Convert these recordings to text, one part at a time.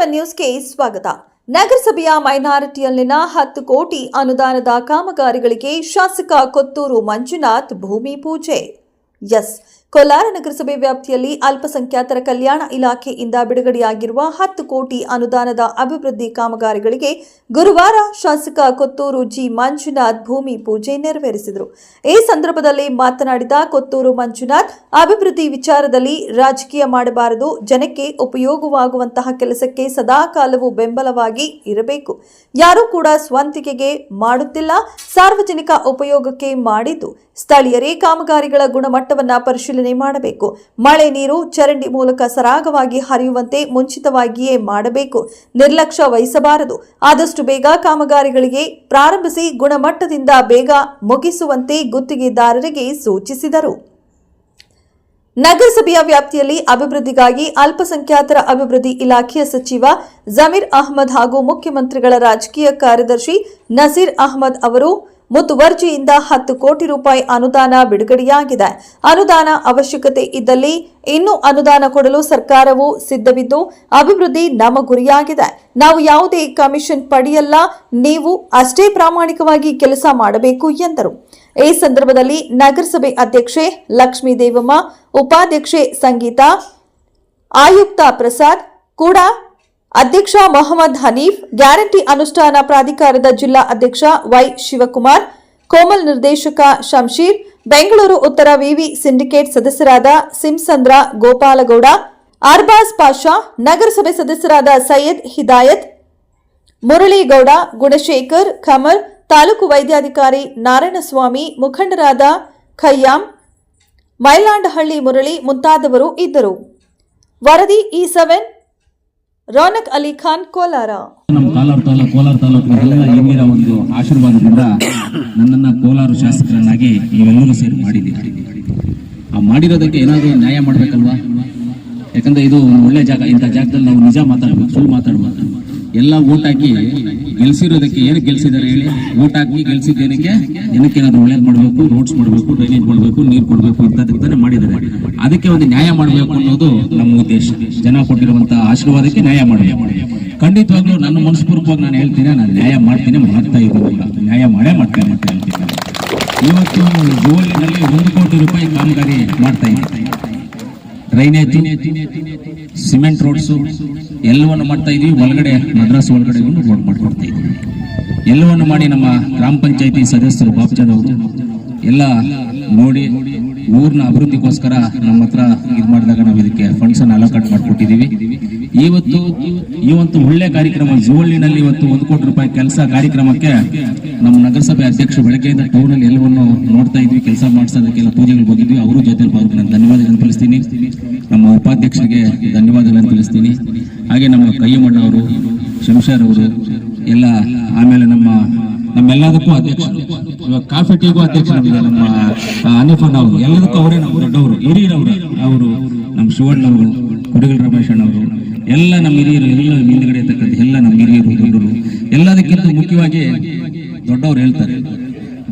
7 ನ್ಯೂಸ್ಗೆ ಸ್ವಾಗತ. ನಗರಸಭೆಯ ಮೈನಾರಿಟಿಯಲ್ಲಿನ 10 ಕೋಟಿ ಅನುದಾನದ ಕಾಮಗಾರಿಗಳಿಗೆ ಶಾಸಕ ಕೊತ್ತೂರು ಮಂಜುನಾಥ್ ಭೂಮಿ ಪೂಜೆ. ಕೋಲಾರ ನಗರಸಭೆ ವ್ಯಾಪ್ತಿಯಲ್ಲಿ ಅಲ್ಪಸಂಖ್ಯಾತರ ಕಲ್ಯಾಣ ಇಲಾಖೆಯಿಂದ ಬಿಡುಗಡೆಯಾಗಿರುವ 10 ಕೋಟಿ ಅನುದಾನದ ಅಭಿವೃದ್ಧಿ ಕಾಮಗಾರಿಗಳಿಗೆ ಗುರುವಾರ ಶಾಸಕ ಕೊತ್ತೂರು ಜಿ ಮಂಜುನಾಥ್ ಭೂಮಿ ಪೂಜೆ ನೆರವೇರಿಸಿದರು. ಈ ಸಂದರ್ಭದಲ್ಲಿ ಮಾತನಾಡಿದ ಕೊತ್ತೂರು ಮಂಜುನಾಥ್, ಅಭಿವೃದ್ಧಿ ವಿಚಾರದಲ್ಲಿ ರಾಜಕೀಯ ಮಾಡಬಾರದು, ಜನಕ್ಕೆ ಉಪಯೋಗವಾಗುವಂತಹ ಕೆಲಸಕ್ಕೆ ಸದಾಕಾಲವೂ ಬೆಂಬಲವಾಗಿ ಇರಬೇಕು. ಯಾರೂ ಕೂಡ ಸ್ವಂತಿಕೆಗೆ ಮಾಡುತ್ತಿಲ್ಲ, ಸಾರ್ವಜನಿಕ ಉಪಯೋಗಕ್ಕೆ ಮಾಡಿದ್ದು. ಸ್ಥಳೀಯರೇ ಕಾಮಗಾರಿಗಳ ಗುಣಮಟ್ಟವನ್ನು ಪರಿಶೀಲನೆ ಮಾಡಬೇಕು. ಮಳೆ ನೀರು ಚರಂಡಿ ಮೂಲಕ ಸರಾಗವಾಗಿ ಹರಿಯುವಂತೆ ಮುಂಚಿತವಾಗಿಯೇ ಮಾಡಬೇಕು. ನಿರ್ಲಕ್ಷ್ಯ ವಹಿಸಬಾರದು. ಆದಷ್ಟು ಬೇಗ ಕಾಮಗಾರಿಗಳಿಗೆ ಪ್ರಾರಂಭಿಸಿ ಗುಣಮಟ್ಟದಿಂದ ಬೇಗ ಮುಗಿಸುವಂತೆ ಗುತ್ತಿಗೆದಾರರಿಗೆ ಸೂಚಿಸಿದರು. ನಗರಸಭೆಯ ವ್ಯಾಪ್ತಿಯಲ್ಲಿ ಅಭಿವೃದ್ಧಿಗಾಗಿ ಅಲ್ಪಸಂಖ್ಯಾತರ ಅಭಿವೃದ್ಧಿ ಇಲಾಖೆಯ ಸಚಿವ ಜಮೀರ್ ಅಹ್ಮದ್ ಹಾಗೂ ಮುಖ್ಯಮಂತ್ರಿಗಳ ರಾಜಕೀಯ ಕಾರ್ಯದರ್ಶಿ ನಸೀರ್ ಅಹ್ಮದ್ ಅವರು ಮುತುವರ್ಜಿಯಿಂದ 10 ಕೋಟಿ ರೂಪಾಯಿ ಅನುದಾನ ಬಿಡುಗಡೆಯಾಗಿದೆ. ಅನುದಾನ ಅವಶ್ಯಕತೆ ಇದ್ದಲ್ಲಿ ಇನ್ನೂ ಅನುದಾನ ಕೊಡಲು ಸರ್ಕಾರವು ಸಿದ್ಧವಿದ್ದು, ಅಭಿವೃದ್ಧಿ ನಮ್ಮ ಗುರಿಯಾಗಿದೆ. ನಾವು ಯಾವುದೇ ಕಮಿಷನ್ ಪಡೆಯಲ್ಲ, ನೀವು ಅಷ್ಟೇ ಪ್ರಾಮಾಣಿಕವಾಗಿ ಕೆಲಸ ಮಾಡಬೇಕು ಎಂದರು. ಈ ಸಂದರ್ಭದಲ್ಲಿ ನಗರಸಭೆ ಅಧ್ಯಕ್ಷೆ ಲಕ್ಷ್ಮೀ ದೇವಮ್ಮ, ಉಪಾಧ್ಯಕ್ಷೆ ಸಂಗೀತಾ, ಆಯುಕ್ತ ಪ್ರಸಾದ್ ಕೂಡ, ಅಧ್ಯಕ್ಷ ಮೊಹಮ್ಮದ್ ಹನೀಫ್, ಗ್ಯಾರಂಟಿ ಅನುಷ್ಠಾನ ಪ್ರಾಧಿಕಾರದ ಜಿಲ್ಲಾ ಅಧ್ಯಕ್ಷ ವೈ ಶಿವಕುಮಾರ್, ಕೋಮಲ್ ನಿರ್ದೇಶಕ ಶಂಶೀರ್, ಬೆಂಗಳೂರು ಉತ್ತರ ವಿವಿ ಸಿಂಡಿಕೇಟ್ ಸದಸ್ಯರಾದ ಸಿಂಸಂದ್ರ ಗೋಪಾಲಗೌಡ, ಅರ್ಬಾಜ್ ಪಾಷಾ, ನಗರಸಭೆ ಸದಸ್ಯರಾದ ಸೈಯದ್ ಹಿದಾಯತ್, ಮುರಳೀಗೌಡ, ಗುಣಶೇಖರ್ ಖಮರ್, ತಾಲೂಕು ವೈದ್ಯಾಧಿಕಾರಿ ನಾರಾಯಣಸ್ವಾಮಿ, ಮುಖಂಡರಾದ ಖಯ್ಯಾಂ, ಮೈಲಾಂಡಹಳ್ಳಿ ಮುರಳಿ ಮುಂತಾದವರು ಇದ್ದರು. ವರದಿ E7 ರೋನಕ್ ಅಲಿ ಖಾನ್, ಕೋಲಾರ. ನಮ್ಮ ಕೋಲಾರ ತಾಲೂಕಿನ ಹಿರಿಯರ ಒಂದು ಆಶೀರ್ವಾದದಿಂದ ನನ್ನನ್ನು ಕೋಲಾರ ಶಾಸಕರನ್ನಾಗಿ ನೀವೆಲ್ಲರೂ ಸೇರಿ ಮಾಡಿದ್ದೀರಿ. ಆ ಮಾಡಿರೋದಕ್ಕೆ ಏನಾದರೂ ನ್ಯಾಯ ಮಾಡಬೇಕಲ್ವಾ? ಯಾಕಂದ್ರೆ ಇದು ಒಳ್ಳೆ ಜಾಗ. ಇಂಥ ಜಾಗದಲ್ಲಿ ನಾವು ನಿಜ ಮಾತಾಡ್ಬೇಕು, ಸುಳ್ಳು ಮಾತಾಡ್ಬಾರ್ದು. ಎಲ್ಲ ಓಟ್ ಹಾಕಿ ಗೆಲ್ಸಿರೋದಕ್ಕೆ ಏನಕ್ಕೆ ಗೆಲ್ಸಿದ್ದಾರೆ ಹೇಳಿ? ಓಟ್ ಹಾಕಿ ಗೆಲ್ಸಿದ್ದೇನಕ್ಕೆ? ಏನಕ್ಕೆ ಏನಾದ್ರು ಒಳ್ಳೇದು ಮಾಡಬೇಕು, ರೋಡ್ಸ್ ಮಾಡಬೇಕು, ಡ್ರೈನೇಜ್ ಮಾಡಬೇಕು, ನೀರು ಕೊಡಬೇಕು ಇಂಥದಕ್ಕೆ ಮಾಡಿದ್ದಾರೆ. ಅದಕ್ಕೆ ಒಂದು ನ್ಯಾಯ ಮಾಡಬೇಕು ಅನ್ನೋದು ನಮ್ಮ ಉದ್ದೇಶ. ಜನ ಕೊಟ್ಟಿರುವಂತಹ ಆಶೀರ್ವಾದಕ್ಕೆ ನ್ಯಾಯ ಮಾಡಬೇಕು. ಖಂಡಿತವಾಗ್ಲೂ ನನ್ನ ಮನಸ್ಪೂರ್ವಕವಾಗಿ ನಾನು ಹೇಳ್ತೀನಿ, ನಾನು ನ್ಯಾಯ ಮಾಡ್ತೀನಿ, ಮಾಡ್ತಾ ಇದ್ದೀನಿ, ನ್ಯಾಯ ಮಾಡ್ತೇನೆ ಅಂತ ಹೇಳ್ತೀನಿ. ಇವತ್ತು ಜೋಲಿನಲ್ಲಿ 1 ಕೋಟಿ ರೂಪಾಯಿ ಕಾಮಗಾರಿ ಮಾಡ್ತಾ ಇದ್ದೀನಿ. ಡ್ರೈನೇಜ್, ಸಿಮೆಂಟ್ ರೋಡ್ಸು ಎಲ್ಲವನ್ನು ಮಾಡ್ತಾ ಇದೀವಿ. ಒಳಗಡೆ ಮದ್ರಾಸ್ ಒಳಗಡೆ ರೋಡ್ ಮಾಡ್ಕೊಡ್ತಾ ಇದ್ದೀವಿ. ಎಲ್ಲವನ್ನು ಮಾಡಿ ನಮ್ಮ ಗ್ರಾಮ ಪಂಚಾಯತಿ ಸದಸ್ಯರು ಬಾಬ್ಜಾದವರು ಎಲ್ಲ ನೋಡಿ ಊರಿನ ಅಭಿವೃದ್ಧಿಗೋಸ್ಕರ ನಮ್ಮ ಹತ್ರ ಇದು ಮಾಡಿದಾಗ ನಾವು ಇದಕ್ಕೆ ಫಂಡ್ಸ್ ಅನ್ನು ಅಲೋಕೇಟ್ ಮಾಡಿಕೊಟ್ಟಿದ್ದೀವಿ. ಇವತ್ತು ಒಳ್ಳೆ ಕಾರ್ಯಕ್ರಮ ಜುವಳ್ಳಿನಲ್ಲಿ ಇವತ್ತು 1 ಕೋಟಿ ರೂಪಾಯಿ ಕೆಲಸ ಕಾರ್ಯಕ್ರಮಕ್ಕೆ ನಮ್ಮ ನಗರಸಭೆ ಅಧ್ಯಕ್ಷರು ಬೆಳಗ್ಗೆಯಿಂದ ಟೌನಲ್ಲಿ ಎಲ್ಲವನ್ನು ನೋಡ್ತಾ ಇದ್ವಿ. ಕೆಲಸ ಮಾಡಿಸೋದಕ್ಕೆಲ್ಲ ಪೂಜೆಗಳು ಹೋಗಿದ್ವಿ. ಅವರು ಜೊತೆ ನಾನು ಧನ್ಯವಾದಗಳನ್ನು ತಿಳಿಸ್ತೀನಿ. ನಮ್ಮ ಉಪಾಧ್ಯಕ್ಷರಿಗೆ ಧನ್ಯವಾದಗಳನ್ನು ತಿಳಿಸ್ತೀನಿ. ಹಾಗೆ ನಮ್ಮ ಕೈಯಮ್ಮಣ್ಣ ಅವರು, ಶಂಶರ್ ಅವರು ಎಲ್ಲ, ಆಮೇಲೆ ನಮ್ಮೆಲ್ಲದಕ್ಕೂ ಅಧ್ಯಕ್ಷರು, ಇವಾಗ ಕಾಫಿ ಟೀಗೂ ಅಧ್ಯಕ್ಷ ನಮಗೆ ನಮ್ಮ ಹನೀಫಣ್ಣ ಅವರು, ಎಲ್ಲದಕ್ಕೂ ಅವರೇ ನಮ್ಮ ದೊಡ್ಡವರು, ಹಿರಿಯರವರು. ಅವರು ನಮ್ಮ ಶಿವಣ್ಣವರು, ಕುಡಿಗಲ್ ರಮೇಶ್ ಅಣ್ಣವರು ಎಲ್ಲ ನಮ್ಮ ಹಿರಿಯರು, ಎಲ್ಲ ಹಿಂದುಗಡೆ ಇರ್ತಕ್ಕಂಥ ಎಲ್ಲ ನಮ್ಮ ಹಿರಿಯರು, ದೊಡ್ಡವರು. ಎಲ್ಲದಕ್ಕಿಂತ ಮುಖ್ಯವಾಗಿ ದೊಡ್ಡವರು ಹೇಳ್ತಾರೆ,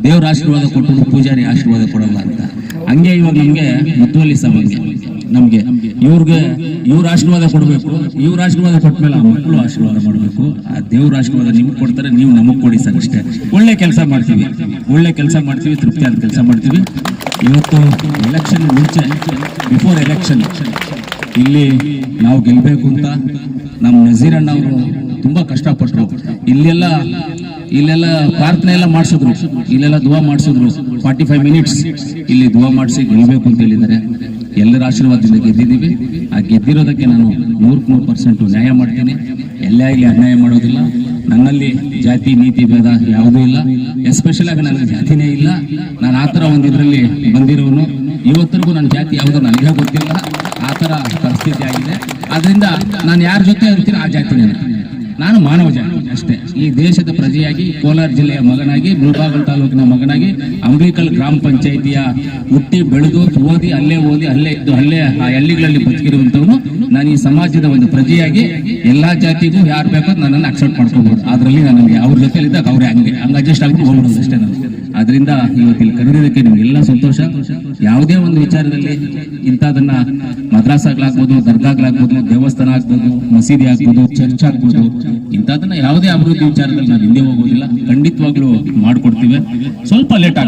ದೇವ್ರ ಆಶೀರ್ವಾದ ಕೊಟ್ಟು ಪೂಜಾರಿ ಆಶೀರ್ವಾದ ಕೊಡಲ್ಲ ಅಂತ. ಹಂಗೆ ಇವಾಗ ನಮ್ಗೆ ಮುತ್ತುವಲ್ಲಿ ಸಭೆಗೆ ನಮ್ಗೆ ಇವ್ರ ಆಶೀರ್ವಾದ ಕೊಡಬೇಕು. ಇವ್ರ ಆಶೀರ್ವಾದ ಕೊಟ್ಟ ಮೇಲೆ ಆ ಮಕ್ಕಳು ಆಶೀರ್ವಾದ ಮಾಡಬೇಕು. ಆ ದೇವ್ರ ಆಶೀರ್ವಾದ ನಿಮ್ಗೆ ಕೊಡ್ತಾರೆ, ನೀವು ನಮಗ್ ಕೊಡಿ ಸರ್. ಅಷ್ಟೇ. ಒಳ್ಳೆ ಕೆಲಸ ಮಾಡ್ತೀವಿ, ತೃಪ್ತಿಯಾದ ಕೆಲಸ ಮಾಡ್ತೀವಿ. ಇವತ್ತು ಎಲೆಕ್ಷನ್ ಮುಂಚೆ, ಬಿಫೋರ್ ಎಲೆಕ್ಷನ್ ಇಲ್ಲಿ ನಾವು ಗೆಲ್ಬೇಕು ಅಂತ ನಮ್ಮ ನಜೀರಣ್ಣ ಅವರು ತುಂಬಾ ಕಷ್ಟಪಟ್ಟರು. ಇಲ್ಲೆಲ್ಲ ಪ್ರಾರ್ಥನೆ ಎಲ್ಲ ಮಾಡಿಸಿದ್ರು, ಇಲ್ಲೆಲ್ಲ ದುವಾ ಮಾಡಿಸಿದ್ರು. 45 ಮಿನಿಟ್ಸ್ ಇಲ್ಲಿ ದುವಾ ಮಾಡಿಸಿ ಗೆಲ್ಬೇಕು ಅಂತ ಹೇಳಿದ್ದಾರೆ. ಎಲ್ಲರ ಆಶೀರ್ವಾದದಿಂದ ಗೆದ್ದಿದ್ದೀವಿ. ಆ ಗೆದ್ದಿರೋದಕ್ಕೆ ನಾನು 100% ನ್ಯಾಯ ಮಾಡ್ತೀನಿ. ಎಲ್ಲ ಇಲ್ಲಿ ಅನ್ಯಾಯ ಮಾಡೋದಿಲ್ಲ. ನನ್ನಲ್ಲಿ ಜಾತಿ ನೀತಿ ಭೇದ ಯಾವುದೂ ಇಲ್ಲ. ಎಸ್ಪೆಷಲ್ ಆಗಿ ನನಗೆ ಜಾತಿನೇ ಇಲ್ಲ. ನಾನು ಆ ಥರ ಒಂದು ಇದರಲ್ಲಿ ಬಂದಿರೋನು. ಇವತ್ತರೆಗೂ ನನ್ನ ಜಾತಿ ಯಾವುದೋ ನನಗೆ ಗೊತ್ತಿಲ್ಲ. ಆ ಥರ ಪರಿಸ್ಥಿತಿ ಆಗಿದೆ. ಅದರಿಂದ ನಾನು ಯಾರ ಜೊತೆ ಇರ್ತೀನಿ ಆ ಜಾತಿನೇ. ನಾನು ಮಾನವ ಜಾತಿ ಅಷ್ಟೇ. ಈ ದೇಶದ ಪ್ರಜೆಯಾಗಿ, ಕೋಲಾರ ಜಿಲ್ಲೆಯ ಮಗನಾಗಿ, ಮುಳಬಾಗಿಲು ತಾಲೂಕಿನ ಮಗನಾಗಿ, ಅಂಬ್ಲಿಕಲ್ ಗ್ರಾಮ ಪಂಚಾಯಿತಿಯ ಹುಟ್ಟಿ ಬೆಳೆದು ಅಲ್ಲೇ ಇದ್ದು ಅಲ್ಲೇ ಆ ಹಳ್ಳಿಗಳಲ್ಲಿ ಬದುಕಿರುವಂತವನು ನಾನು. ಈ ಸಮಾಜದ ಒಂದು ಪ್ರಜೆಯಾಗಿ ಎಲ್ಲಾ ಜಾತಿಗೂ ಯಾರು ಬೇಕೋ ನನ್ನನ್ನು ಅಕ್ಸೆಪ್ಟ್ ಮಾಡ್ಕೋಬಹುದು. ಅದರಲ್ಲಿ ನನಗೆ ಅವ್ರ ಜೊತೆ ಇದ್ದಾಗ ಅವ್ರೆ ಹಂಗೆ ಅಡ್ಜಸ್ಟ್ ಆಗ್ಬಿಟ್ಟು ಹೋಗ್ಬಿಡೋದು ಅಷ್ಟೇ. ನಾನು ಅದರಿಂದ ಇವತ್ತಿಲ್ಲಿ ಕರೆದಿದ್ದಕ್ಕೆ ನಿಮ್ಗೆಲ್ಲ ಸಂತೋಷ. ಯಾವುದೇ ಒಂದು ವಿಚಾರದಲ್ಲಿ ಇಂಥದನ್ನ ಮದ್ರಾಸಾಗ್ಲಾಗ್ಬೋದು, ದರ್ಗಾಗ್ಲಾಗ್ಬೋದು, ದೇವಸ್ಥಾನ ಆಗ್ಬೋದು, ಮಸೀದಿ ಆಗ್ಬೋದು, ಚರ್ಚ್ ಆಗ್ಬೋದು, ಇಂಥದನ್ನ ಯಾವುದೇ ಅಭಿವೃದ್ಧಿ ವಿಚಾರದಲ್ಲಿ ನಾವು ಹಿಂದೆ ಹೋಗೋದಿಲ್ಲ. ಖಂಡಿತವಾಗ್ಲೂ ಮಾಡ್ಕೊಡ್ತೀವಿ. ಸ್ವಲ್ಪ ಲೇಟ್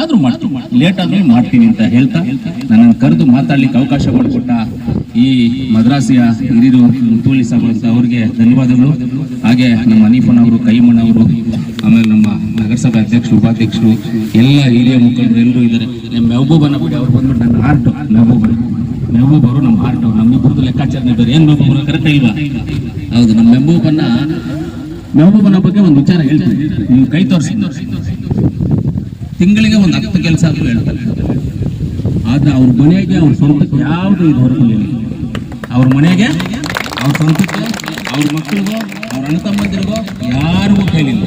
ಆದ್ರೂ ಮಾಡ್ತೀವಿ, ಲೇಟ್ ಆದ್ರೂ ಮಾಡ್ತೀನಿ ಅಂತ ಹೇಳ್ತಾ ನನ್ನನ್ನು ಕರೆದು ಮಾತಾಡ್ಲಿಕ್ಕೆ ಅವಕಾಶ ಮಾಡಿಕೊಟ್ಟ ಈ ಮದ್ರಾಸಿಯ ಹಿರಿಯರು ಮುತ್ತುವಳ್ಳಿ ಸಾಬ್ ಅಂತ ಅವ್ರಿಗೆ ಧನ್ಯವಾದಗಳು. ಹಾಗೆ ನಮ್ಮ ಹನೀಫನ್ ಅವರು, ಕೈಮಣ್ಣ ಅವರು, ಆಮೇಲೆ ನಮ್ಮ ನಗರಸಭೆ ಅಧ್ಯಕ್ಷರು, ಉಪಾಧ್ಯಕ್ಷರು, ಎಲ್ಲ ಹಿರಿಯ ಮುಖಂಡರು ಎಲ್ಲರೂ ಇದ್ದಾರೆ. ನಮ್ಮ ಮೆಹಬೂಬನ ಬಿಡಿ, ಅವ್ರು ಬಂದ್ಬಿಟ್ಟು ನನ್ನ ಹಾರ್ಟ್. ಮೆಹಬೂಬ್ ಅವರು ನಮ್ಮ ಹಾರ್ಟ್, ನಮ್ಮಿಬ್ಬರದ್ದು ಲೆಕ್ಕಾಚಾರ ಇದ್ದಾರೆ. ಏನ್ ಮೆಹಬೂಬ್ ಕರೆಕ್ಟ್ ಇಲ್ವಾ? ಹೌದು. ನಮ್ಮ ಮೆಹಬೂಬನ ಬಗ್ಗೆ ಒಂದು ವಿಚಾರ ಹೇಳ್ತೀನಿ, ನೀವು ಕೈ ತೋರಿಸಿ. ತಿಂಗಳಿಗೆ ಒಂದು 10 ಕೆಲಸ ಆದ್ರೂ ಹೇಳ್ತಾರೆ. ಆದ್ರೆ ಅವ್ರ ಮನೆಗೆ, ಅವ್ರ ಸ್ವಂತಕ್ಕೆ ಯಾವುದು ಇದುವರೆಗೂ ಇಲ್ಲ. ಅವ್ರ ಮನೆಗೆ, ಅವ್ರ ಸ್ವಂತಕ್ಕೆ, ಅವ್ರ ಮಕ್ಕಳಿಗೋ, ಅವ್ರ ಅಣ್ಣ ತಮ್ಮಂದಿರಿಗೋ ಯಾರಿಗೂ ಕೇಳಿಲ್ಲ.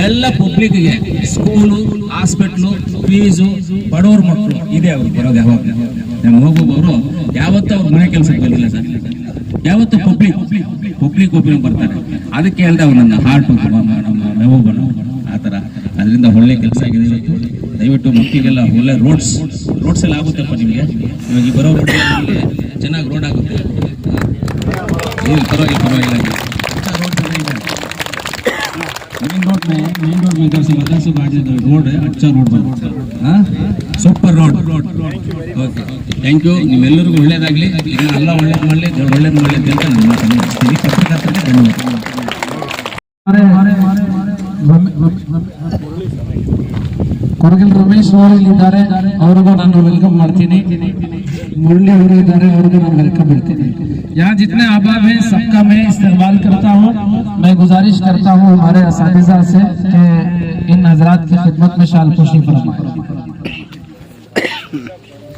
ಎಲ್ಲ ಪಬ್ಲಿಕ್ಗೆ, ಸ್ಕೂಲು, ಹಾಸ್ಪಿಟ್ಲು, ಫೀಸು, ಬಡವ್ರ ಮಕ್ಕಳು ಇದೆ ಅವ್ರು ಬರೋದು. ಯಾವಾಗ ನಮ್ಮ ಮೆಹಬೂಬ್ ಅವರು ಯಾವತ್ತೂ ಅವ್ರ ಮನೆ ಕೆಲಸಕ್ಕೆ ಬಂದಿಲ್ಲ ಸರ್. ಯಾವತ್ತು ಪಬ್ಲಿಕ್ ಒಪಿನಿಯನ್ ಬರ್ತಾರೆ. ಅದಕ್ಕೆ ಹೇಳ್ದೆ ಅವ್ರು ನನ್ನ ಹಾರ್ಟ್, ನಮ್ಮ ಮೆಹಬೂಬನು ಆ ಥರ. ಅದರಿಂದ ಒಳ್ಳೆ ಕೆಲಸ ಆಗಿದೆ ಇವತ್ತು. ದಯವಿಟ್ಟು ಮಕ್ಕಳಿಗೆಲ್ಲ ಒಳ್ಳೆ ರೋಡ್ಸ್ ಎಲ್ಲ ಆಗುತ್ತಪ್ಪ ನಿಮಗೆ. ಇವಾಗ ಈ ಬರೋ ಚೆನ್ನಾಗಿ ರೋಡ್ ಆಗುತ್ತೆ. ಪರವಾಗಿಲ್ಲ. मेन रोड में इधर से मद्रास रोड है, अच्छा रोड बना, हाँ super road. Okay, thank you. ನಿಮ್ಮೆಲ್ಲರಿಗೂ ಒಳ್ಳೇದಾಗಲಿ, ಇದನ್ನೆಲ್ಲ ಒಳ್ಳೇದು ಮಾಡಲಿ, ಒಳ್ಳೇದು ಮಾಡಲಿ ಅಂತ ನನ್ನ ಮಾತನ್ನು ಮುಗಿಸ್ತೀನಿ. ಪತ್ರಕರ್ತರಿಗೆ ಧನ್ಯವಾದ. ಕೊರಗಲ್ ರಮೇಶ್ ಅವರು ಇಲ್ಲಿದ್ದಾರೆ, ಅವ್ರಿಗೂ ನಾನು ವೆಲ್ಕಮ್ ಮಾಡ್ತೀನಿ. ಮುರಳಿ ಅವರು ಇದ್ದಾರೆ, ಅವ್ರಿಗೂ ನಾನು ವೆಲ್ಕಮ್ ಮಾಡ್ತೀನಿ. यहाँ जितने अहबाब हैं सबका मैं इस्तेमाल करता हूँ. मैं गुजारिश करता हूँ हमारे असातिज़ा से कि इन हजरात की खिदमत में शालपोशी फरमाएं.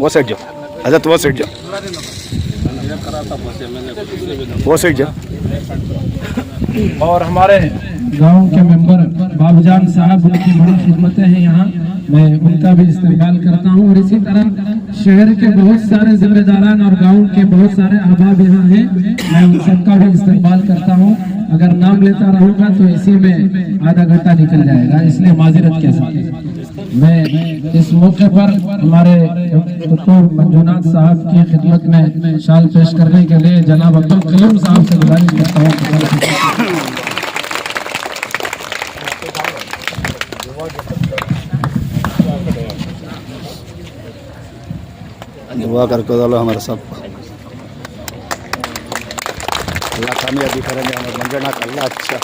वो साइड जाओ, हजरत वो साइड जाओ, वो साइड जाओ. और हमारे गांव के मेंबर बाबूजान साहब, उनकी बड़ी खिदमतें हैं यहाँ, मैं उनका भी इस्तेमाल करता हूँ. और इसी तरह शहर के बहुत सारे जिम्मेदारान और गांव के बहुत सारे अहबाब यहाँ हैं, मैं उन सबका भी इस्तेमाल करता हूँ. अगर नाम लेता रहूँगा तो इसी में आधा घंटा निकल जाएगा, इसलिए माजरत के साथ मैं इस मौके पर हमारे डॉक्टर मंजूनाथ साहब की खिदमत में शाल पेश करने के लिए जनाब अब्दुल कलीम साहब से गुजारिश करता हूँ. दुआ करके दो हमारे सब अल्लाह कामयाबी करेंगे, हमारे मंजना का अल्लाह अच्छा.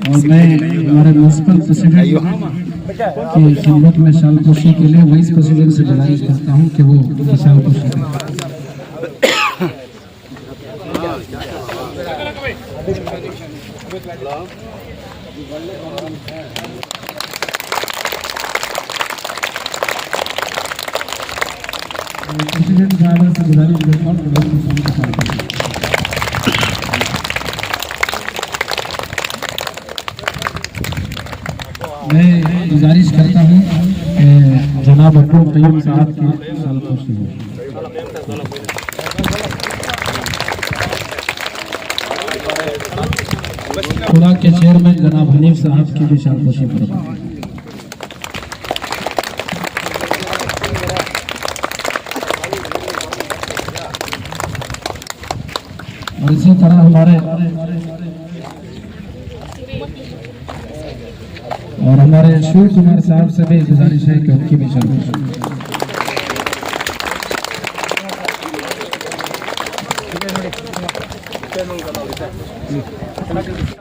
और मैं हमारे म्यूनसिपल प्रेसिडेंट की खिदमत में शालपोशी के लिए वाइस प्रेसिडेंट से गुजारिश करता हूँ कि वो शालपोशी करें. प्रेसिडेंट साहब से गुजारिश करता हूँ. मैं गुजारिश करता हूँ जनाब अब्दुल कलीम साहब की शालपोशी हो. खुदा के चेयरमैन जनाब हनीफ साहब की भी शालपोशी करवाएं. और इसी तरह हमारे शिव कुमार साहब से भी गुजारिश है कि उनकी भी शालपोशी